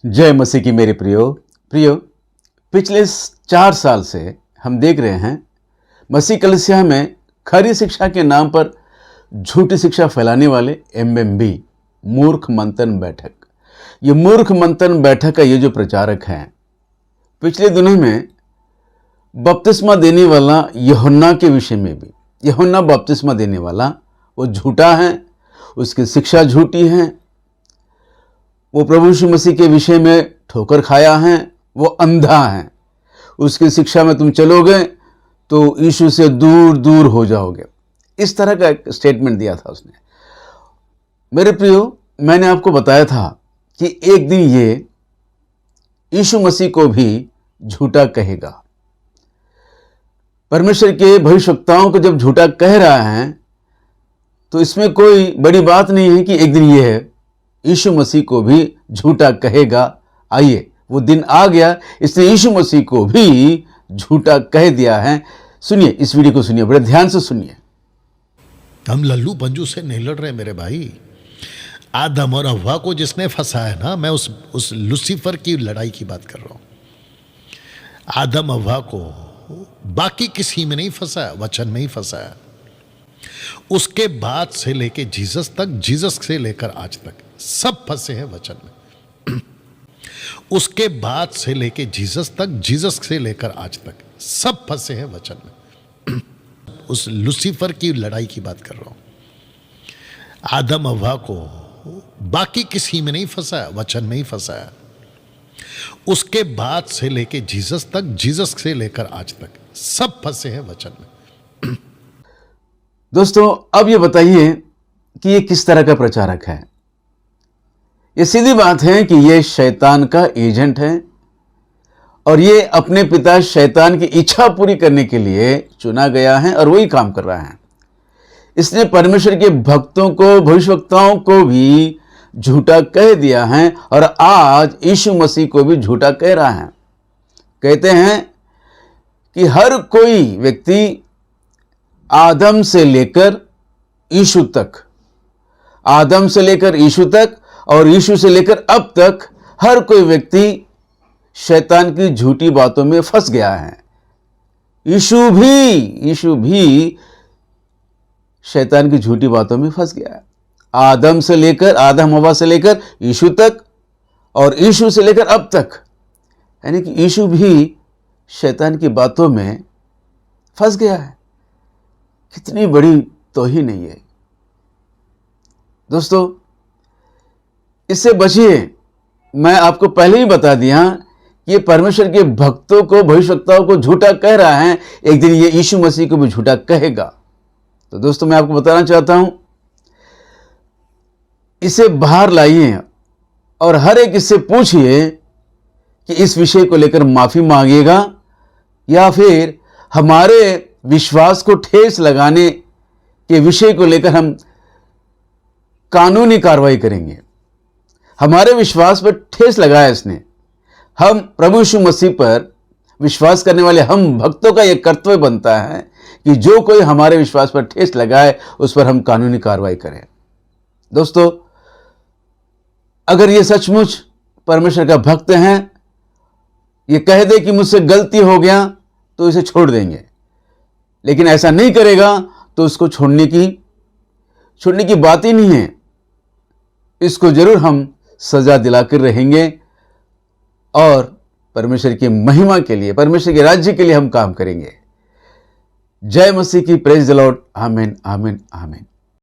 जय मसीह की मेरे प्रियो पिछले 4 साल से हम देख रहे हैं मसीह कलीसिया में खरी शिक्षा के नाम पर झूठी शिक्षा फैलाने वाले MMB मूर्ख मंथन बैठक। ये मूर्ख मंथन बैठक का ये जो प्रचारक हैं, पिछले दिनों में बपतिस्मा देने वाला यूहन्ना के विषय में भी, यूहन्ना बपतिस्मा देने वाला वो झूठा है, उसकी शिक्षा झूठी है, वो प्रभु यीशु मसीह के विषय में ठोकर खाया है, वो अंधा है, उसकी शिक्षा में तुम चलोगे तो यीशु से दूर दूर हो जाओगे। इस तरह का एक स्टेटमेंट दिया था उसने। मेरे प्रियो, मैंने आपको बताया था कि एक दिन ये यीशु मसीह को भी झूठा कहेगा। परमेश्वर के भविष्यवक्ताओं को जब झूठा कह रहा है तो इसमें कोई बड़ी बात नहीं है कि एक दिन ये है यीशु मसीह को भी झूठा कहेगा। आइए, वो दिन आ गया, इसने यीशु मसीह को भी झूठा कह दिया है। सुनिए, इस वीडियो को सुनिए, बड़े ध्यान से सुनिए। हम लल्लू पंजू से नहीं लड़ रहे मेरे भाई। आदम और हव्वा को जिसने फंसाया ना, मैं उस लूसीफर की लड़ाई की बात कर रहा हूं। आदम हव्वा को बाकी किसी में नहीं फंसाया, वचन में ही फंसाया। उसके बाद से लेके जीसस तक, जीसस से लेकर आज तक सब फंसे हैं वचन में। उसके बाद से लेके जीसस तक, जीसस से लेकर आज तक सब फंसे हैं वचन में। उस लूसीफर की लड़ाई की बात कर रहा हूं। आदम हव्वा को बाकी किसी में नहीं फंसाया, वचन में ही फंसाया। उसके बाद से लेके जीसस तक, जीसस से लेकर आज तक सब फंसे हैं वचन में। दोस्तों, अब ये बताइए कि ये किस तरह का प्रचारक है। ये सीधी बात है कि ये शैतान का एजेंट है और ये अपने पिता शैतान की इच्छा पूरी करने के लिए चुना गया है और वही काम कर रहा है। इसने परमेश्वर के भक्तों को, भविष्यवक्ताओं को भी झूठा कह दिया है और आज यीशु मसीह को भी झूठा कह रहा है। कहते हैं कि हर कोई व्यक्ति आदम से लेकर यीशु तक, आदम से लेकर यीशु तक और यीशु से लेकर अब तक हर कोई व्यक्ति शैतान की झूठी बातों में फंस गया है। यीशु भी शैतान की झूठी बातों में फंस गया है। आदम से लेकर, आदम हव्वा से लेकर यीशु तक और यीशु से लेकर अब तक, यानी कि यीशु भी शैतान की बातों में फंस गया है। कितनी बड़ी तौहीन है ये। दोस्तों, इससे बचिए। मैं आपको पहले ही बता दिया कि ये परमेश्वर के भक्तों को, भविष्यवक्ताओं को झूठा कह रहा है, एक दिन ये यीशु मसीह को भी झूठा कहेगा। तो दोस्तों, मैं आपको बताना चाहता हूं, इसे बाहर लाइए और हर एक इससे पूछिए कि इस विषय को लेकर माफी मांगेगा या फिर हमारे विश्वास को ठेस लगाने के विषय को लेकर हम कानूनी कार्रवाई करेंगे। हमारे विश्वास पर ठेस लगाया इसने। हम प्रभु यीशु मसीह पर विश्वास करने वाले हम भक्तों का यह कर्तव्य बनता है कि जो कोई हमारे विश्वास पर ठेस लगाए उस पर हम कानूनी कार्रवाई करें। दोस्तों, अगर ये सचमुच परमेश्वर का भक्त हैं, ये कह दे कि मुझसे गलती हो गया तो इसे छोड़ देंगे, लेकिन ऐसा नहीं करेगा तो उसको छोड़ने की बात ही नहीं है। इसको जरूर हम सजा दिलाकर रहेंगे और परमेश्वर की महिमा के लिए, परमेश्वर के राज्य के लिए हम काम करेंगे। जय मसीह की। Praise the Lord. आमीन, आमीन, आमीन।